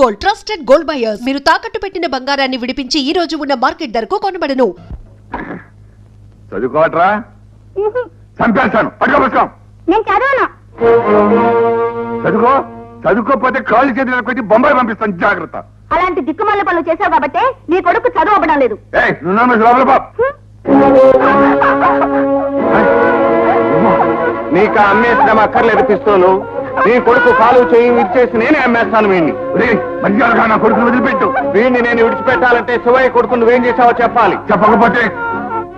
Gold, trusted gold buyers. మీరు తాకట్టు పెట్టిన బంగారాన్ని విడిపించి ఈ రోజు ఉన్న మార్కెట్ ధరకు కొనబడను. చదువుకోవట్రా? చంపేస్తాను. పట్టుకోవచ్చు. నేను చదవను. చదువుకోకపోతే కాళ్ళు చేతులు పెట్టి బొంబాయి పంపిస్తాను. జాగ్రత్త. అలాంటి దిక్కుమాల పనులు చేశావు కాబట్టి నీ కొడుకు చదువు అవ్వడం లేదు. నీకు అమ్మేసిన అక్కర్లేదు పిస్తోలు. నీ కొడుకు కాలు చేయి విరిచేసి నేనే అమ్మేస్తాను వీడిని. మంచిగా నా కొడుకును వదిలిపెట్టు. వీడిని నేను విడిచిపెట్టాలంటే శివయ్య కొడుకు నువ్వేం చేసావో చెప్పాలి.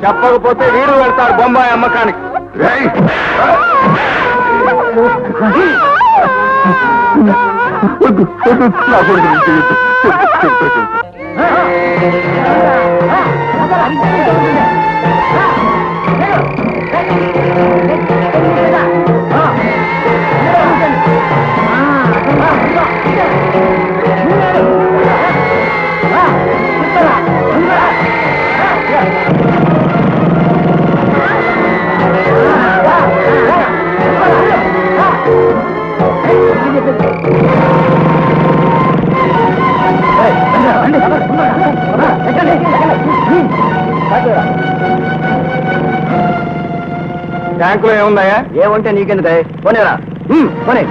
చెప్పకపోతే వీడు వెళ్తాడు బొంబాయి అమ్మకానికి. బ్యాంకులో ఏముందాయా? ఏముంటే నీకెందుకు పోనేరా పోనీ.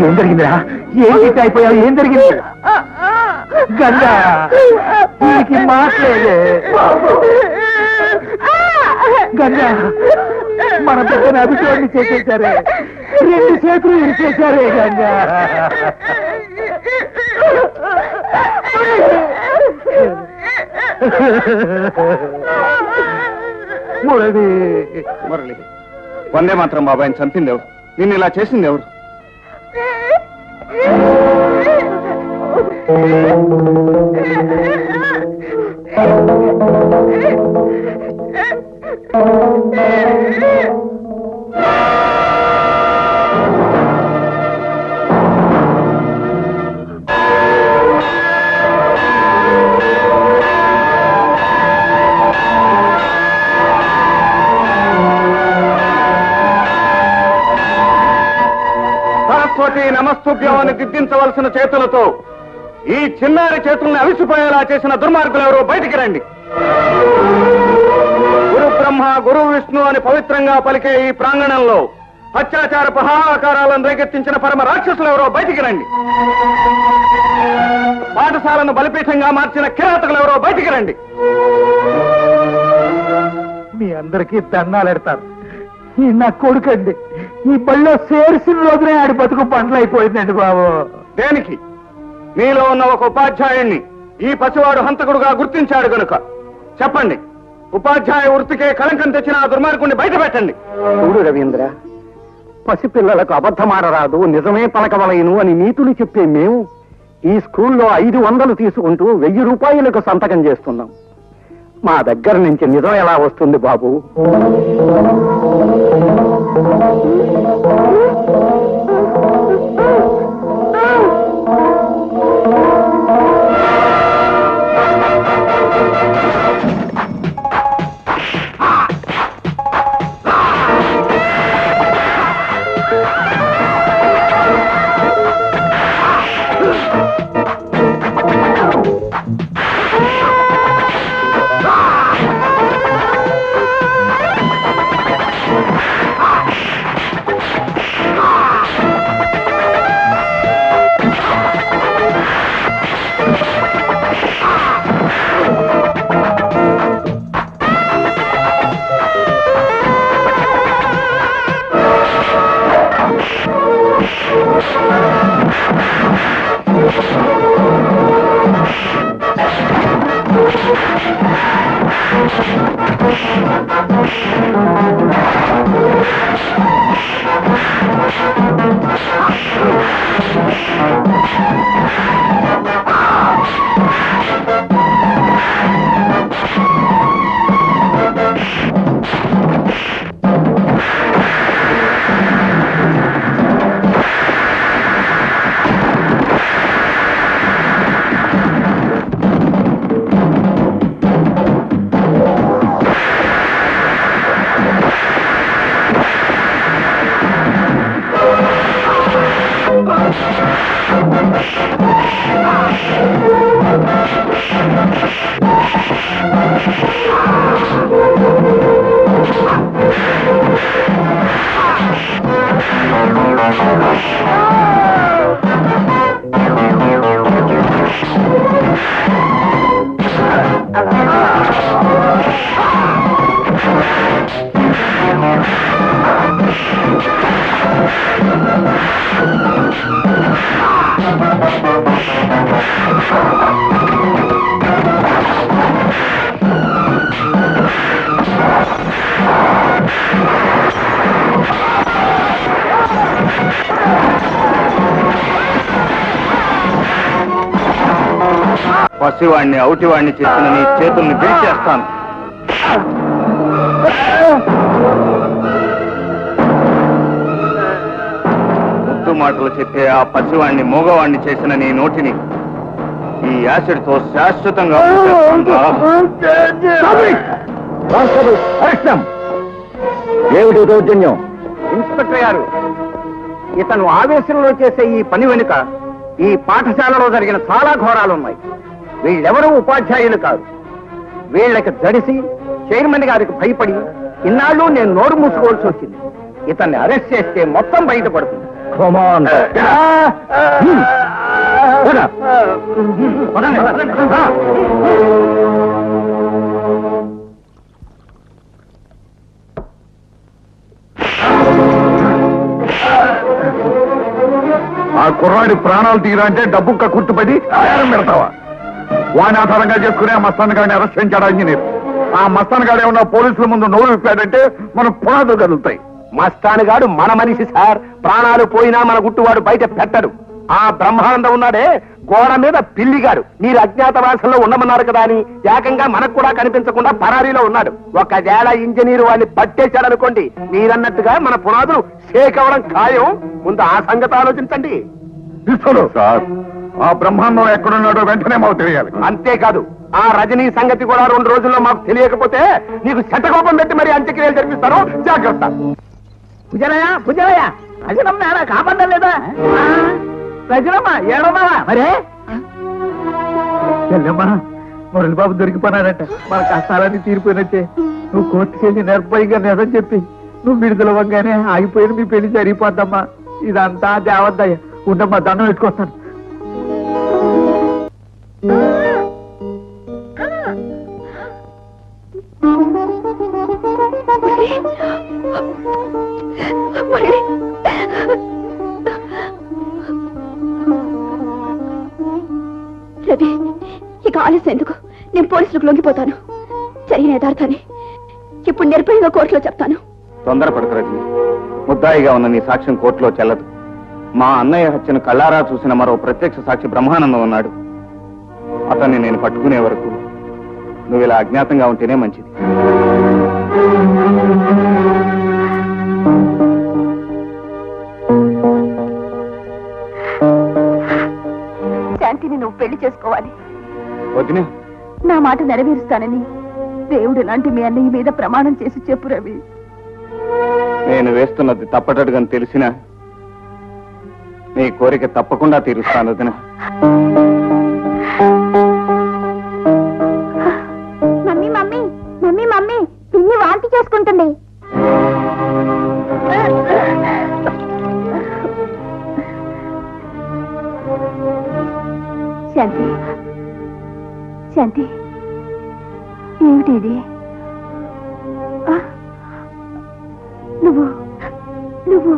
ఏం జరిగిందిరా? ఏం గిట్ అయిపోయావు? ఏం జరిగింది? గంగా నీకు మాట్లేదే. గంగా మన పెద్దని అభిషేకాన్ని చేసేసారే. 2 చేతులు ఇరిచేశారే గంగా. మురళి మురళి వందే మాత్రం బాబాయిని చంపింది ఎవరు? నిన్ను ఇలా చేసింది ఎవరు? నమస్తుభ్యం అని దిద్దించవలసిన చేతులతో ఈ చిన్నారి చేతుల్ని అవిసిపోయేలా చేసిన దుర్మార్గులు ఎవరో బయటికి రండి. గురు బ్రహ్మ గురు విష్ణు అని పవిత్రంగా పలికే ఈ ప్రాంగణంలో అత్యాచారపు హాహాకారాలను రేకెత్తించిన పరమ రాక్షసులు ఎవరో బయటికి రండి. పాఠశాలను బలిపీఠంగా మార్చిన కిరాతకులు ఎవరో బయటికి రండి. మీ అందరికీ దండాలెడతారు. ఈ నా కొడుకండి, ఈ బళ్ళో చేర్చిన రోజునే ఆడి బతుకు పండ్లు అయిపోయిందండి బాబు. దేనికి? మీలో ఉన్న ఒక ఉపాధ్యాయుణ్ణి ఈ పసివాడు హంతకుడుగా గుర్తించాడు గనుక. చెప్పండి, ఉపాధ్యాయ వృత్తికే కళంకం తెచ్చిన ఆ దుర్మార్గుణ్ణి బయట పెట్టండి. చూడు రవీంద్ర, పసిపిల్లలకు అబద్ధమాడరాదు, నిజమే పలకవలయను అని నీతులు చెప్పే మేము ఈ స్కూల్లో 500 తీసుకుంటూ 1000 రూపాయలకు సంతకం చేస్తున్నాం. మా దగ్గర నుంచి నిజం ఎలా వస్తుంది బాబు? పసివాణ్ణి అవుటివాణ్ణి చేసిన నీ చేతుల్ని విరిచేస్తాను. ముద్దు మాటలు చెప్పే ఆ పసివాణ్ణి మూగవాణ్ణి చేసిన నీ నోటిని ఈ యాసిడ్ తో శాశ్వతంగా ఏమిటి దౌర్జన్యం? ఇన్స్పెక్టర్ గారు, ఇతను ఆవేశంలో చేసే ఈ పని వెనుక ఈ పాఠశాలలో జరిగిన చాలా ఘోరాలున్నాయి. వీళ్ళెవరూ ఉపాధ్యాయులు కాదు. వీళ్ళకి జడిసి చైర్మన్ గారికి భయపడి ఇన్నాళ్ళు నేను నోరు మూసుకోవాల్సి వచ్చింది. ఇతన్ని అరెస్ట్ చేస్తే మొత్తం బయటపడుతుంది. ఆ కుర్రాడి ప్రాణాలు తీరాలంటే డబ్బు కుట్టుపడి ఆయారం పెడతావా? వాని ఆధారంగా చేసుకునే ఆ మస్తాన్ గారిని అరెస్ట్ చేయించాడు ఇంజనీర్. ఆ మస్తాన్ గారు ఏమన్నా పోలీసుల ముందు నోరు విప్పాడంటే మన పునాదులు కదులుతాయి. మస్తాన్ గాడు మన మనిషి సార్. ప్రాణాలు పోయినా మన గుట్టువాడు బయట పెట్టడు. ఆ బ్రహ్మానందం ఉన్నాడే, గోడ మీద పిల్లిగాడు. మీరు అజ్ఞాతవాసంలో ఉండమన్నారు కదా అని ఏకంగా మనకు కూడా కనిపించకుండా పరారీలో ఉన్నాడు. ఒకవేళ ఇంజనీరు వాడిని పట్టేశాడనుకోండి, మీరన్నట్టుగా మన పునాదులు షేక్ అవ్వడం ఖాయం. ముందు ఆ సంగతి ఆలోచించండి. సార్, ఆ బ్రహ్మాండం ఎక్కడున్నాడో వెంటనే మాకు తెలియాలి. అంతేకాదు, ఆ రజనీ సంగతి కూడా 2 రోజుల్లో మాకు తెలియకపోతే నీకు శతకోపం పెట్టి మరి అంత్యక్రియలు జరిపిస్తారు. జాగ్రత్త. భుజలయ్య రజనమ్మ ఏడా కాపాడడం లేదా? రజనమ్మ ఏడమ్మా? మరే చెల్లెమ్మా, మురళి బాబు దొరికిపోయినాడట. మన కష్టాలన్నీ తీరిపోయినట్టే. నువ్వు కోర్టుకెళ్ళి నిర్భయంగా నిజం చెప్పి నువ్వు విడుదలవ్వగానే ఆగిపోయిన మీ పెళ్లి జరిగిపోద్దమ్మా. ఇదంతా దేవద్దయ్య. ఉండమ్మా, దండం పెట్టుకొస్తాను. రవి, ఇక ఆలస్యం ఎందుకు? నేను పోలీసులకు లొంగిపోతాను. జరిగిన యథార్థాన్ని ఇప్పుడు నిర్భయంగా కోర్టులో చెప్తాను. తొందరపడకు రజని. ముద్దాయిగా ఉన్న నీ సాక్ష్యం కోర్టులో చెల్లదు. మా అన్నయ్య హత్యను కళ్ళారా చూసిన మరో ప్రత్యక్ష సాక్షి బ్రహ్మానందం ఉన్నాడు. అతన్ని నేను పట్టుకునే వరకు నువ్వు ఇలా అజ్ఞాతంగా ఉంటేనే మంచిది. శాంతిని నువ్వు పెళ్లి చేసుకోవాలి. వదినా, నా మాట నెరవేరుస్తానని దేవుడు లాంటి మీ అన్నయ్య మీద ప్రమాణం చేసి చెప్పు రవి. నేను వేస్తున్నది తప్పటడుగని తెలిసినా నీ కోరిక తప్పకుండా తీరుస్తాను వదినా. మమ్మీ మమ్మీ మమ్మీ మమ్మీ పిన్ని వాంతి చేసుకుంటుంది. శాంతి, శాంతి, ఏమిటి ఇది? నువ్వు నువ్వు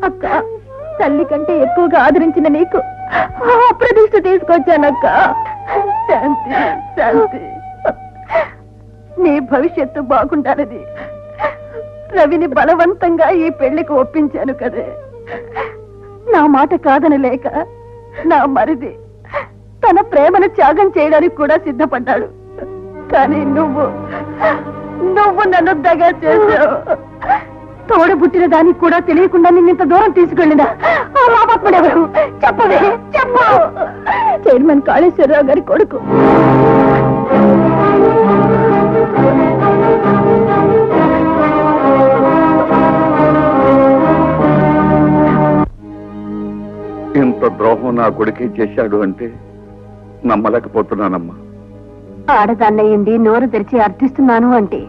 అక్క, తల్లి కంటే ఎక్కువగా ఆదరించిన నీకు అప్రదిష్ట తీసుకొచ్చానక్క. శాంతి, శాంతి, నీ భవిష్యత్తు బాగుండాలని రవిని బలవంతంగా ఈ పెళ్లికి ఒప్పించాను కదే. నా మాట కాదని లేక నా మరిది తన ప్రేమను త్యాగం చేయడానికి కూడా సిద్ధపడ్డాడు. కానీ నువ్వు నన్ను దగా చేశావు. తోడబుట్టిన దానికి కూడా తెలియకుండా నిన్నింత దూరం తీసుకెళ్ళినా ఆ పాపాత్ముడెవరు? చెప్పవే, చెప్పు. చైర్మన్ కాళేశ్వరరావు గారి కొడుకు. ఇంత ద్రోహం నా కొడుకే చేశాడు అంటే నమ్మలేకపోతున్నానమ్మా. ఆడదాన్నయ్యండి నోరు తెరిచి అర్థిస్తున్నాను అంటే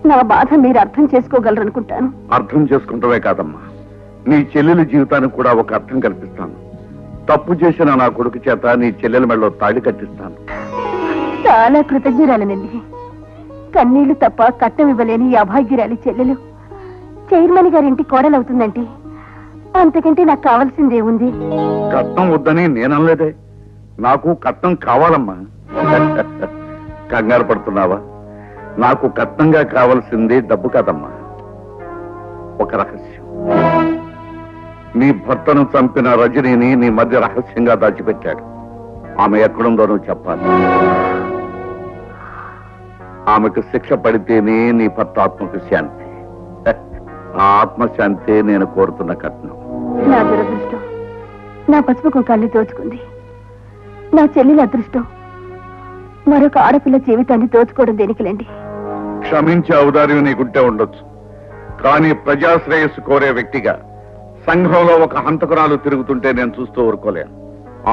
నా బాధ మీరు అర్థం చేసుకోగలరనుకుంటాను. అర్థం చేసుకుంటవే కాదమ్మా, నీ చెల్లెలి జీవితానికి కూడా ఒక అర్థం కల్పిస్తాను. తప్పు చేసిన నా కొడుకు చేత నీ చెల్లెల మెడలో తాళి కట్టిస్తాను. చాలా కృతజ్ఞరాలనండి. కన్నీళ్లు తప్ప కట్నం ఇవ్వలేని ఈ అభాగ్యురాలి చెల్లెలు చైర్మన్ గారింటి కోడలవుతుందంటే అంతకంటే నాకు కావాల్సిందే ఉంది. కట్నం వద్దని నేననలేదే, నాకు కట్నం కావాలమ్మా. కంగారు పడుతున్నావా? నాకు కట్నంగా కావలసింది డబ్బు కాదమ్మా, ఒక రహస్యం. నీ భర్తను చంపిన రజనీని నీ మధ్య రహస్యంగా దాచిపెట్టాడు. ఆమె ఎక్కడుందో నువ్వు చెప్పాలి. ఆమెకు శిక్ష పడితేనే నీ భర్త ఆత్మకు శాంతి. ఆ ఆత్మశాంతి నేను కోరుతున్న కట్నం. నా దురదృష్టం నా పసుపు కుంకాల్ని దోచుకుంది. నా చెల్లెల అదృష్టం మరొక ఆడపిల్ల జీవితాన్ని దోచుకోవడం దేనికిలేండి. క్షమించే ఔదార్యం నీకుంటే ఉండొచ్చు, కానీ ప్రజాశ్రేయస్సు కోరే వ్యక్తిగా సంఘంలో ఒక హంతకురాలు తిరుగుతుంటే నేను చూస్తూ ఊరుకోలేను.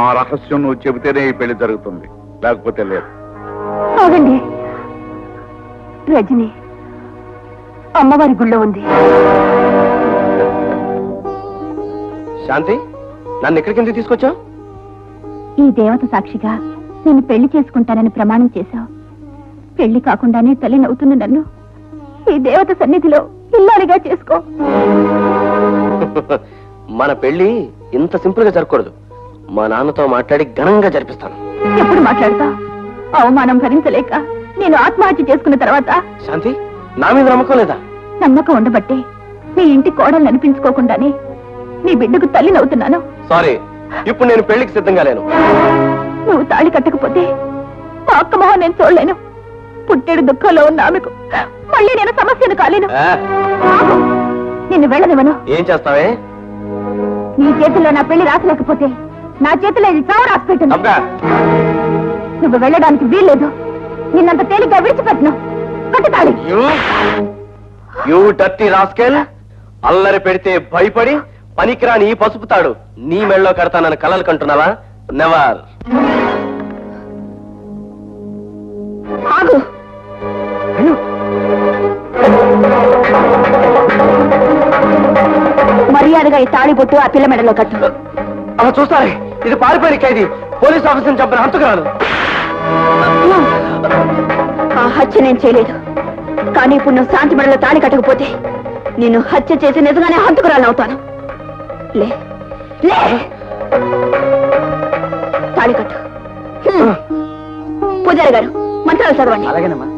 ఆ రహస్యం నువ్వు చెబితేనే ఈ పెళ్లి జరుగుతుంది, లేకపోతే లేదు. ఆగండి, రజని అమ్మవారి గుళ్ళో ఉంది. శాంతి, నన్ను ఎక్కడికి ఎందుకు తీసుకొచ్చావు? ఈ దేవత సాక్షిగా నేను పెళ్లి చేసుకుంటానని ప్రమాణం చేశావు. పెళ్లి కాకుండానే తల్లి నవ్వుతున్న నన్ను ఈ దేవత సన్నిధిలో ఇల్లాలిగా చేసుకో. మన పెళ్లి ఇంత సింపుల్ గా జరగకూడదు. మా నాన్నతో మాట్లాడి ఘనంగా జరిపిస్తాను. ఎప్పుడు మాట్లాడతా? అవమానం భరించలేక నేను ఆత్మహత్య చేసుకున్న తర్వాత శాంతి, నా మీద నమ్మకం లేదా? నమ్మకం ఉండబట్టే మీ ఇంటి కోడలు అనిపించుకోకుండానే నీ బిడ్డకు తల్లి నవ్వుతున్నాను. సారీ, ఇప్పుడు నేను పెళ్లికి సిద్ధంగా లేను. నువ్వు తాళి కట్టకపోతే మా అక్క మొహం నేను చూడలేను. పుట్టేడు దుఃఖంలో ఉన్న ఆమెకు మళ్ళీ నేను సమస్యను కాలేను. నిన్ను వెళ్ళనివ్వను. ఏం చేస్తావే? నీ చేతుల్లో నా పెళ్లి రాసలేకపోతే నా చేతిలో ఇది చావు రాసి పెట్టను. అబ్బా, నువ్వు వెళ్ళడానికి వీల్లేదు. నిన్నంత తేలిగ్గా విడిచిపెట్టను. కట్టు తాళి. యూ డర్టీ రాస్కెల్, అల్లరి పెడితే భయపడి పనికిరాని ఈ పసుపు తాడు నీ మెళ్ళలో కడతానని కలలు కంటున్నావా? నెవర్. ఆగు. మర్యాదగా ఈ తాళిబొట్టు ఆ పిల్ల మెడలో కట్టు. అలా చూస్తారే, ఇది పారిపోయిన ఖైదీ, పోలీస్ ఆఫీసర్ని చంపిన హంతకురాలు. ఆ హత్య నేను చేయలేదు, కానీ ఇప్పుడు నువ్వు శాంతి మెడలో తాళి కట్టకపోతే నేను హత్య చేసి నిజంగానే హంతకురాలను అవుతాను. లే లే, తాళి కట్టు. పూజారి గారు మంత్రాలు చదవండి. అలాగేనమ్మా.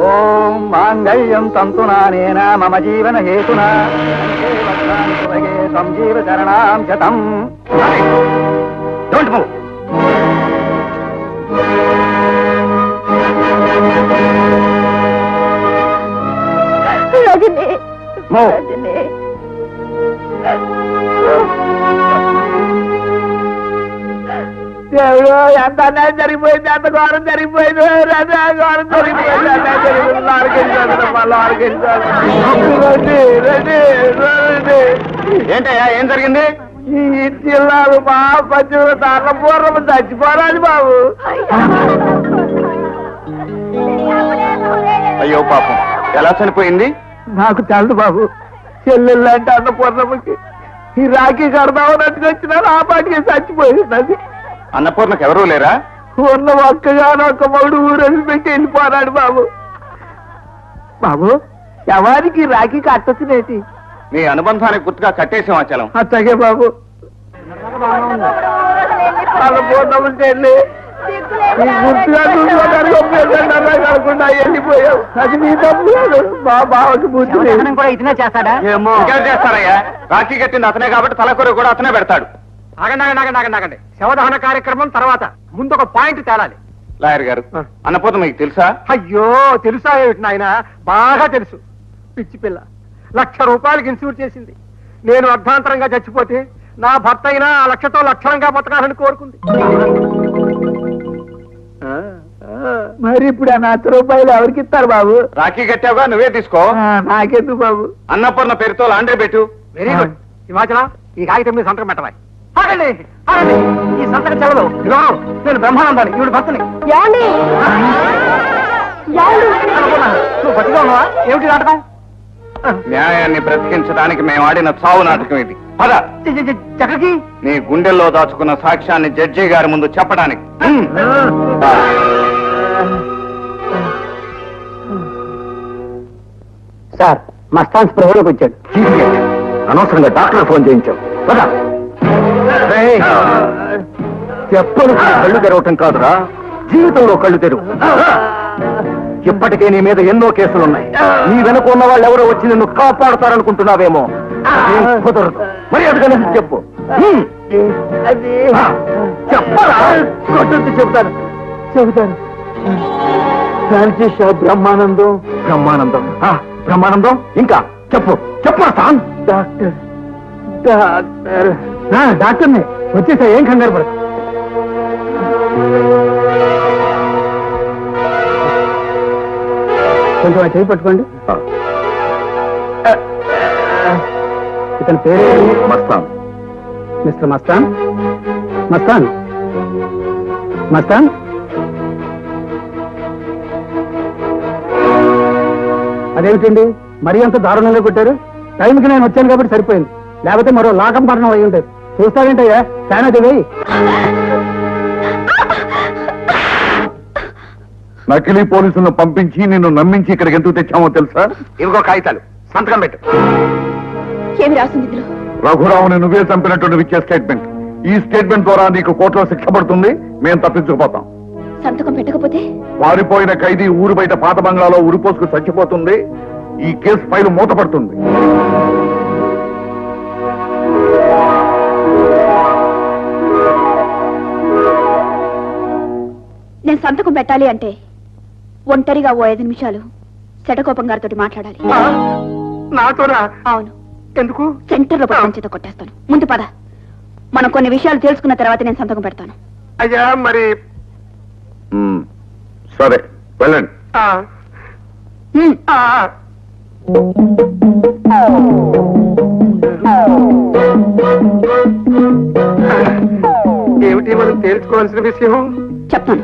ఓం మాంగళ్యం తంతునానేన మమ జీవన హేతునా సంజీవ శరణాం శతం. Don't move. Rajini, move. Rajini. దేవుడు, ఎంత అన్యాయం జరిగిపోయింది, ఎంత ఘోరం జరిగిపోయింది, ఘోరం జరిగిపోయింది, అన్యాయం జరిగిపోయింది. ఏంటయ్యా, ఏం జరిగింది? ఈ జిల్లాలు మా పచ్చి పూర్వం చచ్చిపోరాదు బాబు. అయ్యో పాపం, ఎలా చనిపోయింది? నాకు తెలదు బాబు. చెల్లెళ్ళంటే అన్నపూర్ణమ్మకి ఈ రాఖీ కడదామని వచ్చినాను, ఆ పాటికి చచ్చిపోయింది. అది అన్నపూర్ణకు ఎవరూ లేరా? ఉన్న ఒక్కగానో ఒక్క మగుడు ఊరేసి పెట్టి వెళ్ళిపోరాడు బాబు. బాబు, ఎవరికి రాఖీ కట్టొచ్చినేటి? నీ అనుబంధానికి గుర్తుగా కట్టేసాం అచలం. అట్లాగే బాబు. అన్నపూర్ణమ్మ చెల్లి గుర్తుగా కాకుండా వెళ్ళిపోయావు. అది నీ తప్పు కాదు. మా బావకి బుద్ధి కూడా ఇతనే చేస్తాడా? ఏమో చేస్తారయ్యా, రాఖీ కట్టింది అతనే కాబట్టి తలకొర కూడా అతనే పెడతాడు. ఆగండి. శవదహన కార్యక్రమం తర్వాత ముందు ఒక పాయింట్ తేలాలి. లాయర్ గారు, అన్నపూర్ణ మీకు తెలుసా? అయ్యో, తెలుసా ఏమిటి నాయన? బాగా తెలుసు. పిచ్చి పిల్ల 1,00,000 రూపాయలకి ఇన్సూర్ చేసింది. నేను అర్ధాంతరంగా చచ్చిపోతే నా భర్త అయినా ఆ 1,00,000తో లక్షణంగా బతకాలని కోరుకుంది. మరి ఇప్పుడు ఆ 1,00,000 రూపాయలు ఎవరికి ఇస్తారు బాబు? రాఖీ కట్టావుగా, నువ్వే తీసుకో. నాకెందుకు బాబు? అన్నపూర్ణ పేరుతో లాండ్రీ పెట్టు. Very good. హిమాచలం, ఈ కాగితం మీద సంతకం పెట్టవాలి. ఆగండి. ఈ సంతకం చెల్లదు. ఇదిగో, నేను బ్రహ్మానందాన్ని, ఈవిడ భర్తని. ఏమండి? నువ్వు బతిగా ఉన్నావా? ఏమిటి నాటకం? న్యాయాన్ని బ్రతికించడానికి మేము ఆడిన చావు నాటకం ఇది. పద, చక్కకి నీ గుండెల్లో దాచుకున్న సాక్ష్యాన్ని జడ్జి గారి ముందు చెప్పడానికి. సార్, మస్తాన్ స్పృహలోకి వచ్చాడు. అనవసరంగా డాక్టర్ ఫోన్ చేయించాం. చెప్పలు కళ్ళు తెరవటం కాదురా, జీవితంలో కళ్ళు తెరువు. ఇప్పటికే నీ మీద ఎన్నో కేసులున్నాయి. నీ వెనుక ఉన్న వాళ్ళు ఎవరో వచ్చి నిన్ను కాపాడుతారనుకుంటున్నావేమో. కుదరదు. మరి అదిగా చెప్పు. చెప్పరా? చెబుతాను. ఫ్రాన్సిస్ బ్రహ్మానందం. బ్రహ్మానందం ఇంకా చెప్పు. చెప్పాను. డాక్టర్ని వచ్చేసా, ఏం కంగారు పడదు. కొంచెం చేయి పట్టుకోండి. ఇతని పేరు మస్తాన్. మిస్టర్ మస్తాన్. అదేమిటండి, మరీ అంత దారుణంగా కొట్టారు? టైంకి నేను వచ్చాను కాబట్టి సరిపోయింది, లేకపోతే మరో లాకం మరణం అయి ఉంటుంది. చూస్తావేంటయ్యా, ఫ్యాన్ అది వేయి. నకిలీ పోలీసులను పంపించి నిన్ను నమ్మించి ఇక్కడికి ఎందుకు తెచ్చామో తెలుసా? ఇదిగో కాగితాలు, సంతకం పెట్టు. ఏమి రాస్తుంది ఇందులో? రఘురావుని నువ్వే చంపినట్టు ఇచ్చే స్టేట్మెంట్. ఈ స్టేట్మెంట్ ద్వారా నీకు కోర్టులో శిక్ష పడుతుంది. మేము తప్పించుకుపోతాం. సంతకం పెట్టకపోతే? పారిపోయిన ఖైదీ ఊరు బయట పాత బంగ్లాలో ఉరిపోసుకు చచ్చిపోతుంది. ఈ కేసు ఫైలు మూతపడుతుంది. నేను సంతకం పెట్టాలి అంటే ఒంటరిగా ఓ 5 నిమిషాలు శటకోపం గారితో మాట్లాడాలి. నాతోరా? అవును. ఎందుకు? సెంటర్లో పంచేత కొట్టేస్తాను. ముందు పద, మనం కొన్ని విషయాలు తెలుసుకున్న తర్వాత నేను సంతకం పెడతాను. అయ్యా, మరి సరే వెళ్ళండి. ఏమిటి మనం తేల్చుకోవాల్సిన విషయం? చెప్తాను.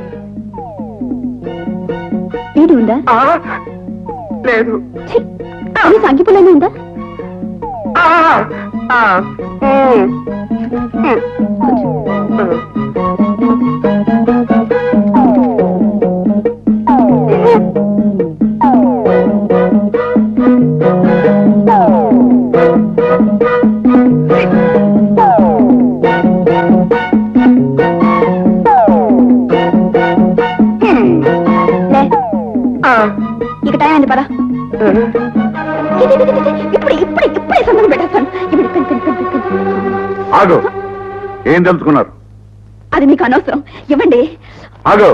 వీడి ఉందా? లేదు. సంఖ్యపులైనా ఉందా? ఇక టైం అయింది పదా. ఇప్పుడే సంతకం పెట్టేస్తాను. ఆగు, ఏం తెలుసుకున్నారు? అది మీకు అనవసరం, ఇవ్వండి. ఆగు,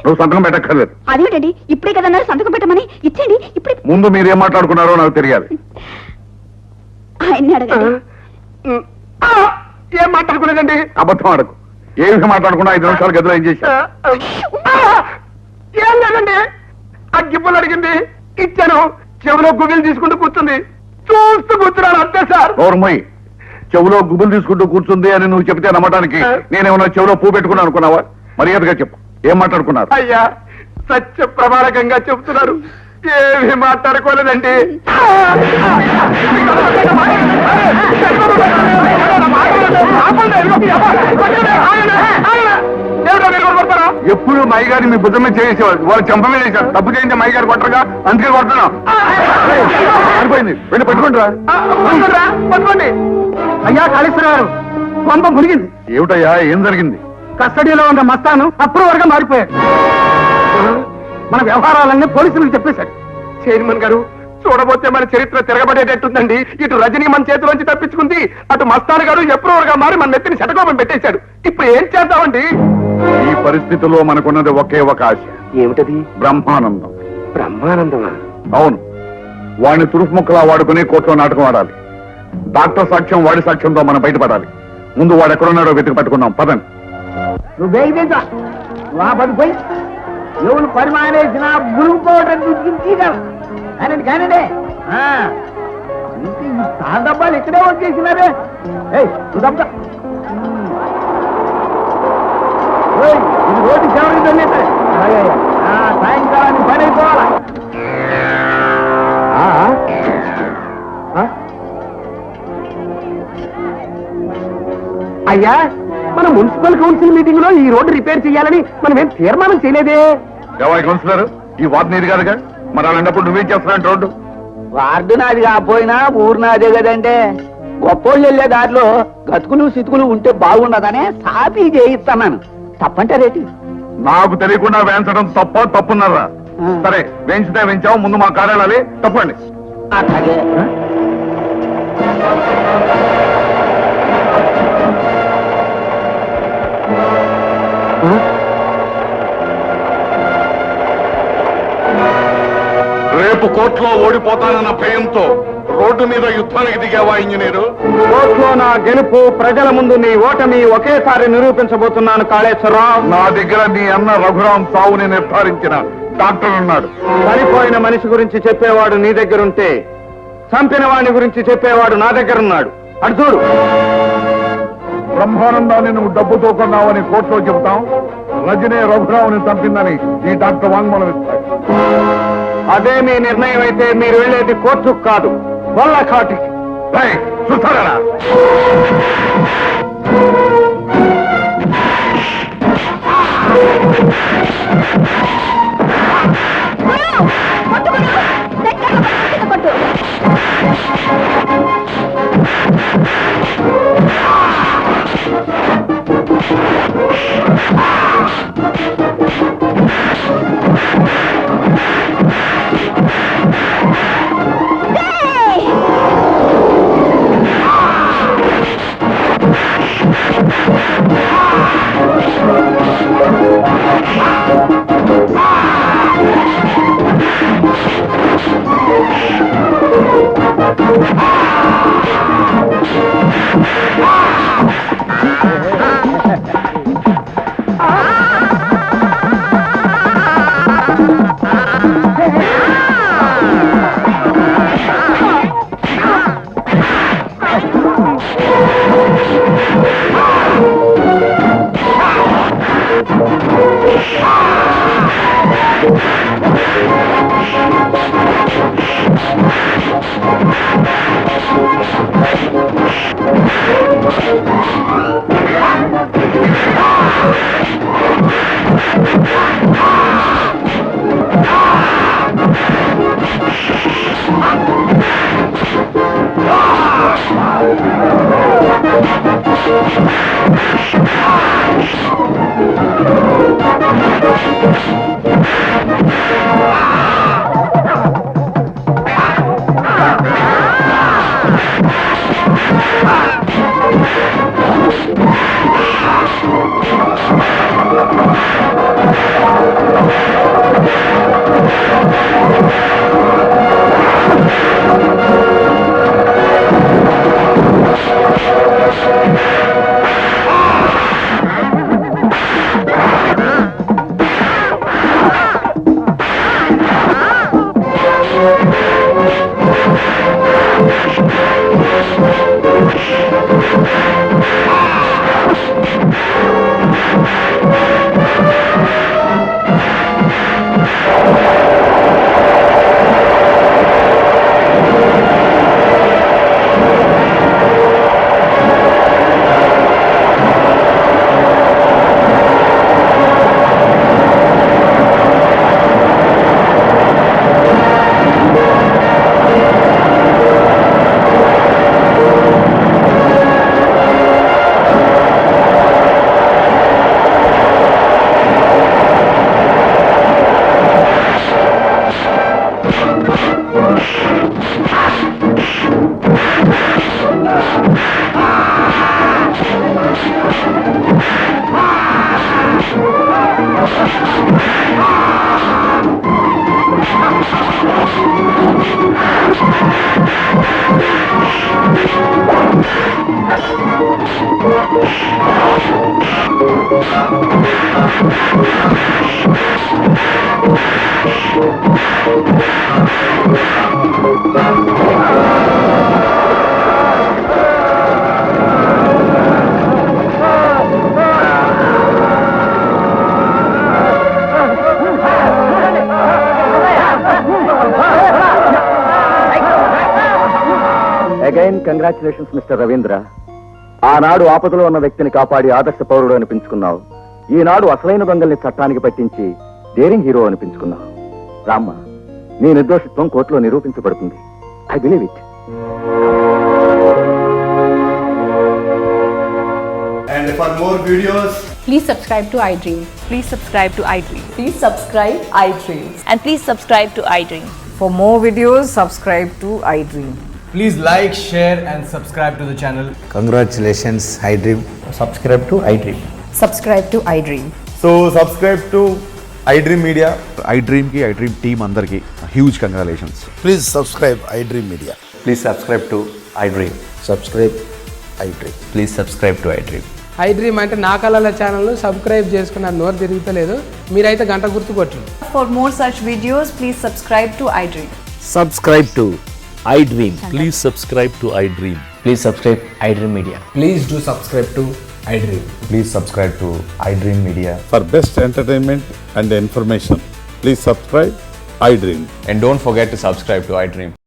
నువ్వు సంతకం పెట్టక్కర్లేదు. అదేమిటండి, ఇప్పుడే కదన్నారు సంతకం పెట్టమని. ఇచ్చేయండి ఇప్పుడే. ముందు మీరు ఏం మాట్లాడుకున్నారో నాకు తెలియాలి. ఆయన్ని అడగండి. ఏం మాట్లాడుకునేదండి? అబద్ధం ఆడకు. ఏ విషయం మాట్లాడకుండా 5 నిమిషాల గదిలో ఏం చేశారు? ఏం లేదండి, అగ్గిపుల్లు అడిగింది, ఇచ్చాను. చెవిలో గుబిలు తీసుకుంటూ కూర్చుంది, చూస్తూ కూర్చున్నాను అంతే సార్. నోర్మయ్య, చెవులో గుబులు తీసుకుంటూ కూర్చుంది అని నువ్వు చెప్తే నమ్మటానికి నేనేమన్నా చెవులో పూ పెట్టుకున్నాను అనుకున్నావా? మర్యాదగా చెప్పు, ఏం మాట్లాడుకున్నారు? అయ్యా, సత్య ప్రమాణకంగా చెప్తున్నారు, ఏమీ మాట్లాడుకోలేదండి. ఎప్పుడు మై గారిని మీ బుద్ధమే చేసేవాడు, వాళ్ళు చెంప మీద వేశారు. తప్పు చేయించే మై గారు కొట్టరుగా, అందుకే కొడుతున్నాం. అనిపోయింది, వెళ్ళి పెట్టుకుంటారా? పట్టుకోండి. అయ్యా కాళేశ్వర గారు, కొంప మునిగింది. ఏమిటయ్యా, ఏం జరిగింది? కస్టడీలో ఉన్న మస్తాను అప్రూవర్గా మారిపోయాడు. మన వ్యవహారాలన్నీ పోలీసులకు చెప్పేశాడు. చైర్మన్ గారు, చూడబోతే మన చరిత్ర తిరగబడేటట్టుందండి. ఇటు రజనీ మన చేతిలోంచి తప్పించుకుంది, అటు మస్తాన్ గారు అప్రూవర్గా మారి మన నెత్తిని శటకోపం పెట్టేశాడు. ఇప్పుడు ఏం చేద్దామండి? ఈ పరిస్థితిలో మనకున్నది ఒకే ఒక ఆశ. ఏమిటది? బ్రహ్మానందం. బ్రహ్మానందమా? అవును, వాడిని తురుపు ముక్కలా వాడుకుని కోర్టులో నాటకం ఆడాలి. డాక్టర్ సాక్ష్యం, వాడి సాక్ష్యంతో మనం బయటపడాలి. ముందు వాడు ఎక్కడున్నాడో వెతికి పట్టుకున్నాం, పదండి. పడిపోయి ఎవరు పరిమాణేసిన బురుగు పౌడర్ కానండి. డబ్బాలు ఇక్కడే వచ్చేసినారే. ఇది రోడ్డు చివరికి సాయంకాలానికి పని అయిపోవాలా? అయ్యా, మన మున్సిపల్ కౌన్సిల్ మీటింగ్ లో ఈ రోడ్డు రిపేర్ చేయాలని మనం ఏం తీర్మానం చేయలేదే. ఎవరికి కౌన్సిలర్? ఈ వార్డు నీది కాదుగా, మరి అలాంటప్పుడు నువ్వేం చేస్తున్నావు? రోడ్డు వార్డు నాది కాకపోయినా ఊరు నాదే కదంటే. గొప్పోళ్ళు వెళ్లే దారిలో గతుకులు సితుకులు ఉంటే బాగున్నదనే సాపీ చేయిస్తున్నాను. తప్పంటే రేటి నాకు తెలియకుండా వేయించడం తప్పున్నారా? సరే, వేయించితే వేయించావు, ముందు మా కార్యాలయాలే తప్పండి. అట్లాగే రేపు కోర్టులో ఓడిపోతానన్న భయంతో రోడ్డు మీద యుద్ధానికి దిగావా ఇంజనీరు? కోర్టులో నా గెలుపు, ప్రజల ముందు నీ ఓటమి ఒకేసారి నిరూపించబోతున్నాను కాళేశ్వరరావు. నా దగ్గర నీ అన్న రఘురాం సావుని నిర్ధారించిన డాక్టర్ ఉన్నాడు. చనిపోయిన మనిషి గురించి చెప్పేవాడు నీ దగ్గరుంటే, చంపిన వాడిని గురించి చెప్పేవాడు నా దగ్గరున్నాడు. అటు చూడు. బ్రహ్మానందాన్ని నువ్వు డబ్బుతో కొన్నావని కోర్టులో చెబుతాం. రజనీ రఘురావుని చంపిందని ఈ డాక్టర్ వాంగ్మూలం ఇస్తాడు. అదే మీ నిర్ణయం అయితే మీరు వెళ్ళేది కోర్టుకు కాదు, వల్లకాటికి. చూస్తారా? Again congratulations mister Ravindra. ఆనాడు ఆపదలో ఉన్న వ్యక్తిని కాపాడి ఆదర్శ పౌరుడు అనిపించుకున్నావు. ఈనాడు అసలైన దొంగల్ని చట్టానికి పట్టించి డేరింగ్ హీరో అనిపించుకున్నావు. రామ్మ, నీ నిర్దోషిత్వం కోర్టులో నిరూపించబడుతుంది. I believe it. And for more videos, Please subscribe to iDream. Please subscribe to iDream. Please subscribe iDream. And please subscribe to iDream. For more videos, subscribe to iDream. please like, share and subscribe to the channel. Congratulations, iDream. Subscribe to iDream. Subscribe to iDream. So subscribe to iDream Media. iDream ki iDream team andarki huge congratulations. Please subscribe iDream Media. Please subscribe to iDream. Subscribe iDream. Please subscribe to iDream. iDream అంటే నా కళల ఛానల్ను subscribe చేసుకున్న నోరు తిరుగుతలేదు. మీరైతే గంట గుర్తు కొట్టండి. For more such videos, please subscribe to iDream. Subscribe to iDream. Please subscribe to iDream. Please subscribe iDream Media. Please do subscribe to iDream. Please subscribe to iDream Media. For best entertainment and information, please subscribe iDream. And don't forget to subscribe to iDream.